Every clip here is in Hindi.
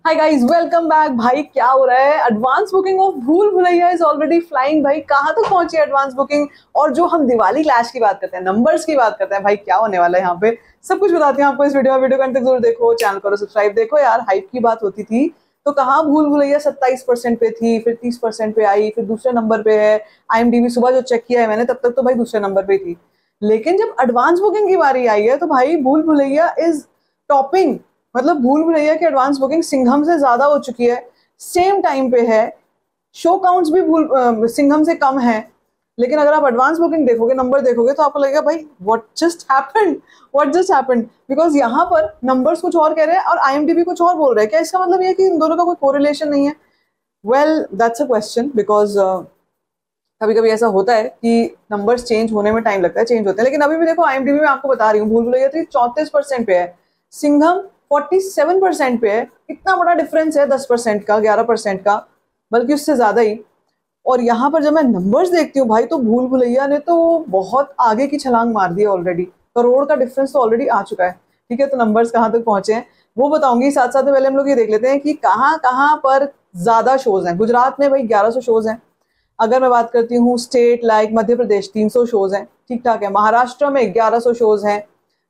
Hi guys, welcome back. भाई क्या हो रहा है? Advance booking of Bhool Bhulaiyaa is already flying. भाई कहाँ तक पहुंची है एडवांस बुकिंग? और जो हम दिवाली क्लैश की बात करते हैं, नंबर्स की बात करते हैं, भाई क्या होने वाला है यहाँ पे, सब कुछ बताते हैं आपको इस वीडियो को अंत तक जरूर देखो। चैनल करो सब्सक्राइब। देखो यार, हाइप की बात होती थी तो कहाँ भूल भुलैया 27% पे थी, फिर 30% पे आई, फिर दूसरे नंबर पे है। IMDb सुबह जो चेक किया है मैंने, तब तक तो भाई दूसरे नंबर पे थी। लेकिन जब एडवांस बुकिंग की बारी आई है तो भाई भूल भुलैया इज टॉपिंग। मतलब भूल भुलैया की एडवांस बुकिंग सिंघम से ज्यादा हो चुकी है, सेम टाइम पे है। शो काउंट्स भी सिंघम से कम है। लेकिन अगर आप एडवांस बुकिंग देखोगे, नंबर देखोगे, तो आपको लगेगा भाई व्हाट जस्ट हैपेंड। बिकॉज यहाँ पर नंबर्स कुछ और कह रहे हैं और IMDb कुछ और बोल रहे हैं। क्या इसका मतलब ये है कि इन दोनों का कोई कोरिलेशन नहीं है? Well, that's a question. Because कभी कभी ऐसा होता है कि नंबर्स चेंज होने में टाइम लगता है, चेंज होते हैं। लेकिन अभी भी देखो, IMDb में आपको बता रही हूँ, भूल भुलैया 3 34% पे है, सिंघम 47% पे है। इतना बड़ा डिफरेंस है, 10% का, 11% का, बल्कि उससे ज्यादा ही। और यहाँ पर जब मैं नंबर्स देखती हूँ भाई, तो भूल भुलैया ने तो बहुत आगे की छलांग मार दी है ऑलरेडी। करोड़ का डिफरेंस तो ऑलरेडी आ चुका है। ठीक है, तो नंबर्स कहाँ तक पहुंचे हैं वो बताऊंगी। साथ साथ में पहले हम लोग ये देख लेते हैं कि कहाँ कहाँ पर ज्यादा शोज हैं। गुजरात में भाई 1100 शोज हैं। अगर मैं बात करती हूँ state like Madhya Pradesh, 300 shows हैं, ठीक ठाक है। महाराष्ट्र में 1100 शोज हैं।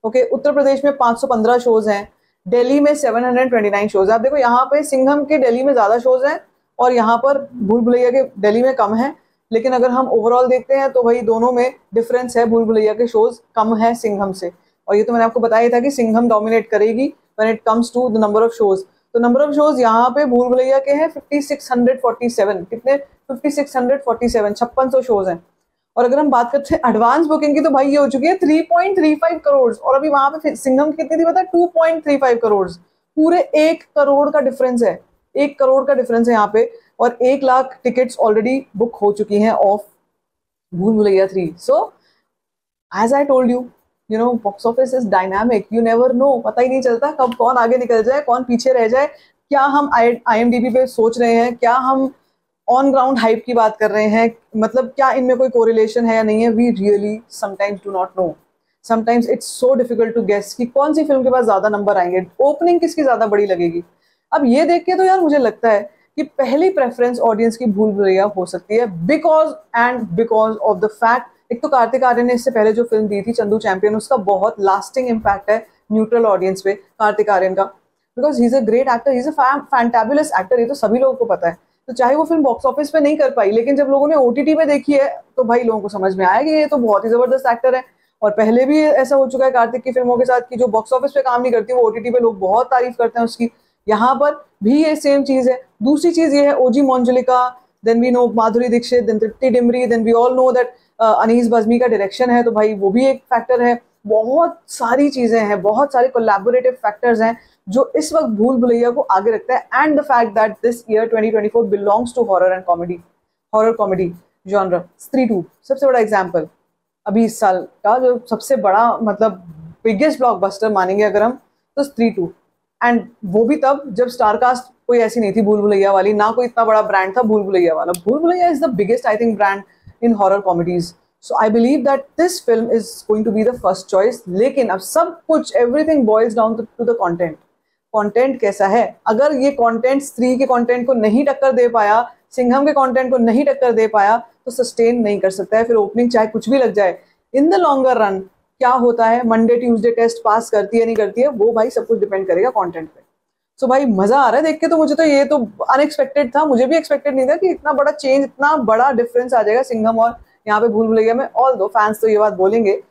ओके, उत्तर प्रदेश में 515 शोज हैं। दिल्ली में 729 शोज है। आप देखो यहाँ पे सिंघम के दिल्ली में ज्यादा शोज हैं और यहाँ पर भूल भुलैया के दिल्ली में कम है। लेकिन अगर हम ओवरऑल देखते हैं तो भाई दोनों में डिफरेंस है, भूल भुलैया के शोज कम है सिंघम से। और ये तो मैंने आपको बताया था कि सिंघम डोमिनेट करेगी when it comes to the number of shows. तो नंबर ऑफ शोज यहाँ पे भूल भुलैया के हैं 5647। कितने? 5647, 5600 शोज हैं। और अगर हम बात करते हैं एडवांस बुकिंग की, तो भाई ये हो चुकी है 3.35 करोड़। और अभी वहां पे सिंघम की कितनी थी पता है? 2.35 करोड़। पूरे 1 करोड़ का डिफरेंस है। 1 करोड़ का डिफरेंस है यहाँ पे। और 1 लाख टिकट्स ऑलरेडी बुक हो चुकी हैं of Bhool Bhulaiyaa 3। So as I told you know box office is dynamic, you never know. पता ही नहीं चलता कब कौन आगे निकल जाए, कौन पीछे रह जाए। क्या हम IMDb पे सोच रहे हैं, क्या हम ऑन ग्राउंड हाइप की बात कर रहे हैं, मतलब क्या इनमें कोई कोरिलेशन है या नहीं है? We really sometimes do not know. Sometimes it's so difficult to guess कि कौन सी फिल्म के पास ज्यादा नंबर आएंगे, ओपनिंग किसकी ज्यादा बड़ी लगेगी। अब ये देख के तो यार मुझे लगता है कि पहली प्रेफरेंस ऑडियंस की भूल भुलैया हो सकती है, बिकॉज ऑफ द फैक्ट, एक तो कार्तिक आर्यन ने इससे पहले जो फिल्म दी थी चंदू चैंपियन, उसका बहुत लास्टिंग इम्पैक्ट है न्यूट्रल ऑडियंस पे, कार्तिक आर्यन का। Because he is a great actor, he is a fantabulous actor, ये तो सभी लोगों को पता है। तो चाहे वो फिल्म बॉक्स ऑफिस पे नहीं कर पाई, लेकिन जब लोगों ने OTT पे देखी है तो भाई लोगों को समझ में आया कि ये तो बहुत ही जबरदस्त एक्टर है। और पहले भी ऐसा हो चुका है कार्तिक की फिल्मों के साथ कि जो बॉक्स ऑफिस पे काम नहीं करती, वो OTT पे लोग बहुत तारीफ करते हैं उसकी। यहाँ पर भी ये सेम चीज है। दूसरी चीज ये है, OG Manjulika, then we know Madhuri Dixit, then Tripti Dimri, then we all know that Anees Bazmee का डायरेक्शन है, तो भाई वो भी एक फैक्टर है। बहुत सारी चीजें हैं, बहुत सारे कोलैबोरेटिव फैक्टर्स हैं जो इस वक्त भूल भुलैया को आगे रखता है। And the fact that this year 2024 belongs to horror and comedy, horror comedy genre. Stree 2 सबसे बड़ा एग्जाम्पल अभी इस साल का, जो सबसे बड़ा मतलब बिगेस्ट ब्लॉकबस्टर मानेंगे अगर हम, तो स्त्री 2। एंड वो भी तब जब स्टारकास्ट कोई ऐसी नहीं थी भूल भुलैया वाली, ना कोई इतना बड़ा ब्रांड था भूल भुलैया वाला। Bhool Bhulaiyaa is the biggest I think brand in horror comedies. So I believe that this film is going to be the first choice. लेकिन अब सब कुछ, everything boils down to the content. Content कैसा है? अगर ये कंटेंट स्त्री के कंटेंट को नहीं टक्कर दे पाया, सिंघम के कंटेंट को नहीं टक्कर दे पाया, तो सस्टेन नहीं कर सकता है फिर ओपनिंग, चाहे कुछ भी लग जाए। इन द लॉन्गर रन क्या होता है, मंडे ट्यूसडे टेस्ट पास करती है नहीं करती है, वो भाई सब कुछ डिपेंड करेगा कंटेंट पे। सो भाई मजा आ रहा है देख के। तो मुझे तो ये तो अनएक्सपेक्टेड था, मुझे भी एक्सपेक्टेड नहीं था कि इतना बड़ा चेंज, इतना बड़ा डिफरेंस आ जाएगा सिंघम और यहाँ पे भूल भुलैया में। ऑल दो फैंस तो ये बात बोलेंगे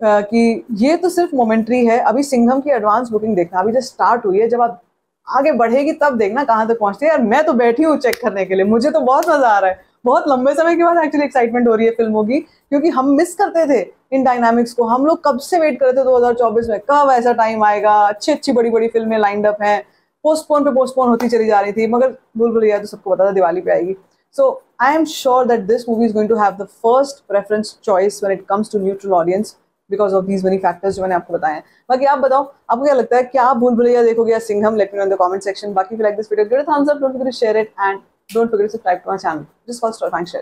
कि ये तो सिर्फ मोमेंट्री है। अभी सिंघम की एडवांस बुकिंग देखना, अभी जस्ट स्टार्ट हुई है, जब आप आगे बढ़ेगी तब देखना कहाँ तक पहुंचती है। यार मैं तो बैठी हूँ चेक करने के लिए, मुझे तो बहुत मजा आ रहा है। बहुत लंबे समय के बाद एक्चुअली एक्साइटमेंट हो रही है फिल्मों की, क्योंकि हम मिस करते थे इन डायनामिक्स को। हम लोग कब से वेट करते थे 2024 में, कब ऐसा टाइम आएगा, अच्छी अच्छी बड़ी बड़ी फिल्में लाइंड अप हैं, पोस्टपोन पे पोस्टपोन होती चली जा रही थी। मगर भूल भुलैया तो सबको पता था दिवाली पे आएगी। So I am sure that this movie is going to have the first preference choice when it comes to neutral audience, because of these many factors जो मैंने आपको बताए हैं। बाकी आप बताओ, आपको क्या लगता है, क्या आप भूल भुलैया देखोगे या Singham? Let me know in the comment section. बाकी if you like this video, give it a thumbs up, don't forget to share it, and don't forget to subscribe to my channel. Just first or find share.